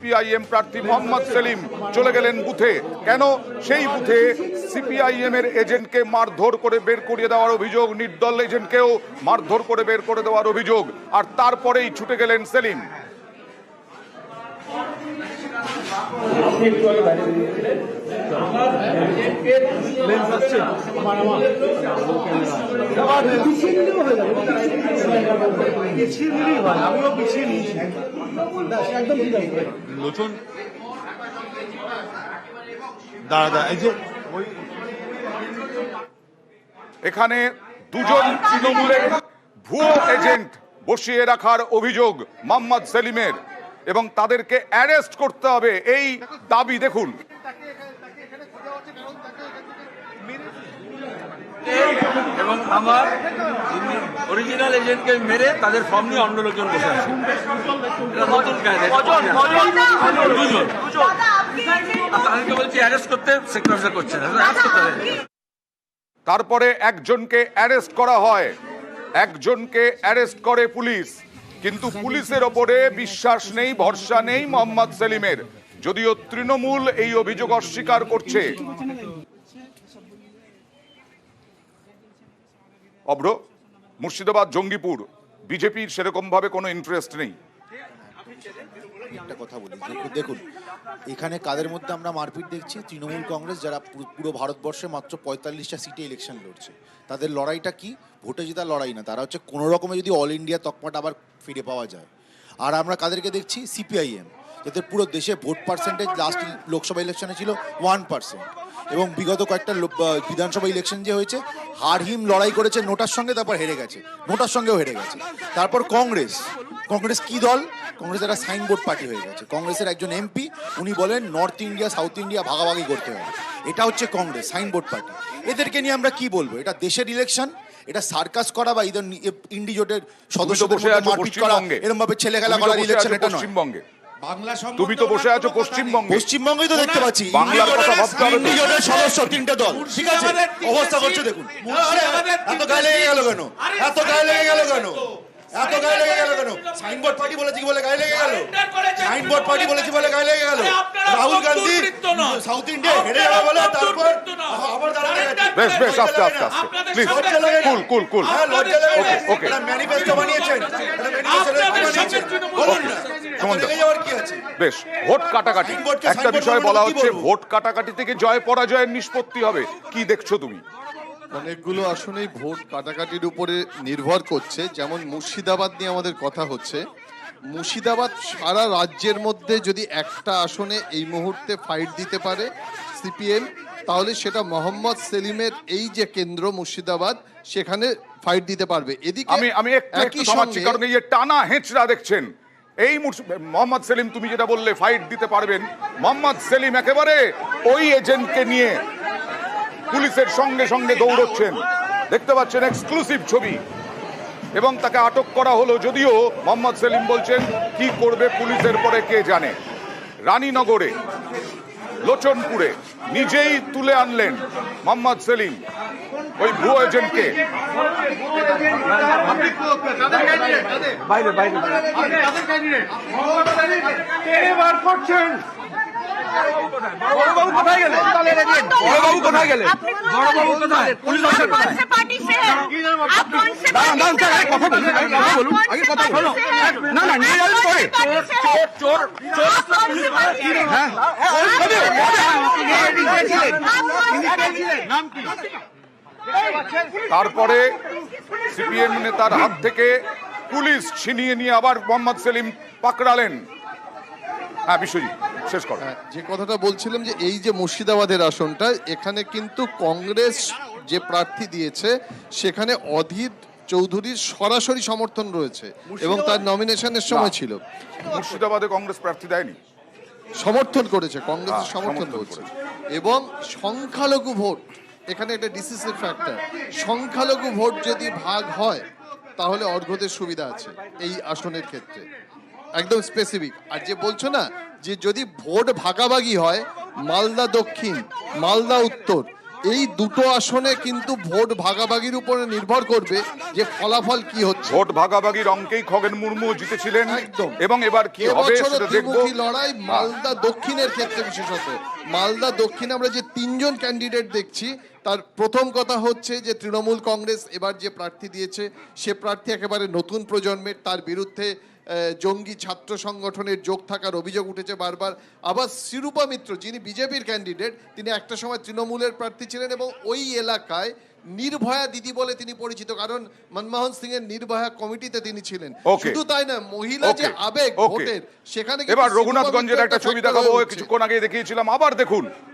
CPIM প্রার্থী মোহাম্মদ সেলিম চলে গেলেন বুথে। কেন? সেই বুথে সিপিআইএম এর এজেন্টকে মারধর করে বের করিয়ে দেওয়ার অভিযোগ, নির্দল এজেন্টকেও মারধর করে বের করে দেওয়ার অভিযোগ, আর তারপরেই ছুটে গেলেন সেলিম। লোচন দাদা এই যে এখানে দুজন তৃণমূলের ভুয়ো এজেন্ট বসিয়ে রাখার অভিযোগ মোহাম্মদ সেলিমের, এবং তাদেরকে অ্যারেস্ট করতে হবে এই দাবি দেখুন। এবং আমার অরিজিনাল এজেন্টকে মেরে তাদের ফর্ম নিয়ে অন্য লোকজন বসে আছে। নতুন দুজন তাদেরকে বলছি অ্যারেস্ট করতে, সেক্টর অফিসার করছে না। তারপরে একজনকে অ্যারেস্ট করা হয়, একজনকে অ্যারেস্ট করে পুলিশ, কিন্তু পুলিশের ওপরে বিশ্বাস নেই, ভরসা নেই মোহাম্মদ সেলিমের, যদিও তৃণমূল এই অভিযোগ অস্বীকার করছে। অভ্র, মুর্শিদাবাদ জঙ্গিপুর বিজেপির সেরকম ভাবে কোনো ইন্টারেস্ট নেই। একটা কথা বলি, দেখুন এখানে কাদের মধ্যে আমরা মারপিট দেখছি। তৃণমূল কংগ্রেস, যারা পুরো ভারতবর্ষে মাত্র 45টা সিটে ইলেকশন লড়ছে, তাদের লড়াইটা কি? ভোটে জেতার লড়াই না, তারা হচ্ছে কোনো রকমে যদি অল ইন্ডিয়া তকমাটা আবার ফিরে পাওয়া যায়। আর আমরা কাদেরকে দেখছি? সিপিআইএম, যাদের পুরো দেশে ভোট পার্সেন্টেজ লাস্ট লোকসভা ইলেকশনে ছিল 1%, এবং বিগত কয়েকটা বিধানসভা ইলেকশন যে হয়েছে হারহিম লড়াই করেছে নোটার সঙ্গে, তারপর হেরে গেছে, নোটার সঙ্গেও হেরে গেছে। তারপর কংগ্রেস কি দল? কংগ্রেস একটা সাইনবোর্ড পার্টি হয়ে গেছে। কংগ্রেসের একজন এমপি উনি বলেন নর্থ ইন্ডিয়া সাউথ ইন্ডিয়া ভাগাভাগি করতে হবে, এটা হচ্ছে কংগ্রেস সাইনবোর্ড পার্টি। এদেরকে নিয়ে আমরা কি বলবো? এটা দেশের ইলেকশন, এটা সার্কাস করা বা ইন্ডিজোটের সদস্যদের মধ্যে মারপিট করা, এরকম ভাবে ছেলে খেলা করার ইলেকশন এটা নয়। পশ্চিমবঙ্গে তুমি তো বসে আছো পশ্চিমবঙ্গে, পশ্চিমবঙ্গেই তো দেখতে পাচ্ছি বাংলার কথা ভাবতে হবে। ইন্ডিজোটের সদস্য 3টে দল, ঠিক আছে, অবস্থা করছে দেখুন। এত গায়ে লেগে গেল কেন? এত গায়ে লেগে গেল কেন? এত গায়ে লেগে গেল কেন? সাইনবোর্ড পার্টি বলেছি বলে গায়ে লেগে গেল? সাইনবোর্ড পার্টি বলেছি বলে গায়ে লেগে গেল? রাহুল গান্ধী সাউথ ইন্ডিয়া হেরে যাবে বলে তারপর আবার দাঁড়াতে গেছে। বেশ বেশ, আস্তে আস্তে আস্তে প্লিজ, কুল কুল কুল, লজ্জা লাগে। ওকে, এটা ম্যানিফেস্টো বানিয়েছেন, এটা ম্যানিফেস্টো বানিয়েছেন, বলুন না লেগে যাওয়ার কি আছে? বেশ, ভোট কাটাকাটি একটা বিষয় বলা হচ্ছে, ভোট কাটাকাটি থেকে জয় পরাজয়ের নিষ্পত্তি হবে, কি দেখছো তুমি? অনেকগুলো আসনেই ভোট কাটাকাটির উপরে নির্ভর করছে। যেমন মুর্শিদাবাদ নিয়ে আমাদের কথা হচ্ছে, মুর্শিদাবাদ সারা রাজ্যের মধ্যে যদি একটা আসনে এই মুহূর্তে ফাইট দিতে পারে সিপিএম, তাহলে সেটা মোহাম্মদ সেলিমের এই যে কেন্দ্র মুর্শিদাবাদ, সেখানে ফাইট দিতে পারবে। এদিকে আমি একটু থামাচ্ছি, কারণ এই যে টানা হেঁচড়া দেখছেন এই মোহাম্মদ সেলিম, তুমি যেটা বললে ফাইট দিতে পারবেন, মোহাম্মদ সেলিম একেবারে ওই এজেন্টকে নিয়ে পুলিশের সঙ্গে সঙ্গে দৌড়চ্ছেন, দেখতে পাচ্ছেন এক্সক্লুসিভ ছবি, এবং তাকে আটক করা হলো, যদিও মোহাম্মদ সেলিম বলছেন কি করবে পুলিশের পরে কে জানে। রানীনগরে, লোচনপুরে নিজেই তুলে আনলেন মোহাম্মদ সেলিম ওই ভুয়ো এজেন্টকে। কোথায় গেলে? বড়বাবু কোথায় গেলে? বড়বাবু কোথায়? পুলিশ অফিসার কোথায়? কথা বলুন, আগে কথা বলুন। না না, নিয়ে যাবেন পরে। চোর চোর হ্যাঁ, তারপরে সিপিএম নেতার হাত থেকে পুলিশ ছিনিয়ে নিয়ে আবার মোহাম্মদ সেলিম পাকড়ালেন। হ্যাঁ বিশ্বজিৎ, শেষ কর। যে কথাটা বলছিলাম, যে এই যে মুর্শিদাবাদের আসনটা, এখানে কিন্তু কংগ্রেস যে প্রার্থী দিয়েছে সেখানে অধীর চৌধুরীর সরাসরি সমর্থন রয়েছে, এবং তার নমিনেশনের সময় ছিল। মুর্শিদাবাদে কংগ্রেস প্রার্থী দেয়নি, সমর্থন করেছে, কংগ্রেসের সমর্থন করেছে, এবং সংখ্যালঘু ভোট এখানে একটা ডিসিসিভ ফ্যাক্টর। সংখ্যালঘু ভোট যদি ভাগ হয় তাহলে অর্ঘ্যদের সুবিধা আছে এই আসনের ক্ষেত্রে, একদম স্পেসিফিক। আর যে বলছো না যে যদি ভোট ভাগাভাগি হয়, মালদা দক্ষিণ, মালদা উত্তর, এই দুটো আসনে কিন্তু ভোট ভাগাভাগির উপরে নির্ভর করবে যে ফলাফল কি হচ্ছে। ভোট ভাগাভাগির অঙ্কেই খগেন মুর্মু জিতেছিলেন, একদম। এবং এবার কি হবে এবছরও সেটা দেখবো। দ্বিমুখী লড়াই মালদা দক্ষিণের ক্ষেত্রে বিশেষত। মালদা দক্ষিণে আমরা যে 3 জন ক্যান্ডিডেট দেখছি, তার প্রথম কথা হচ্ছে যে তৃণমূল কংগ্রেস এবার যে প্রার্থী দিয়েছে সে প্রার্থী একেবারে নতুন প্রজন্মের, তার বিরুদ্ধে জঙ্গি ছাত্র সংগঠনের যোগ থাকার অভিযোগ উঠেছে বারবার। আবার শিরূপা মিত্র যিনি বিজেপির ক্যান্ডিডেট, তিনি একটা সময় তৃণমূলের প্রার্থী ছিলেন এবং ওই এলাকায় নির্ভয়া দিদি বলে তিনি পরিচিত, কারণ মনমোহন সিং এর নির্ভয়া কমিটিতে তিনি ছিলেন। Okay. শুধু তাই না, মহিলা যে Okay. আবেগ Okay. ভোটের, সেখানে কিন্তু এবার শিরূপা রঘুনাথগঞ্জের মিত্র একটা ছবি factor দেখাবো, হয়ে উঠছে। কিছুক্ষণ আগে দেখিয়েছিলাম, আবার দেখুন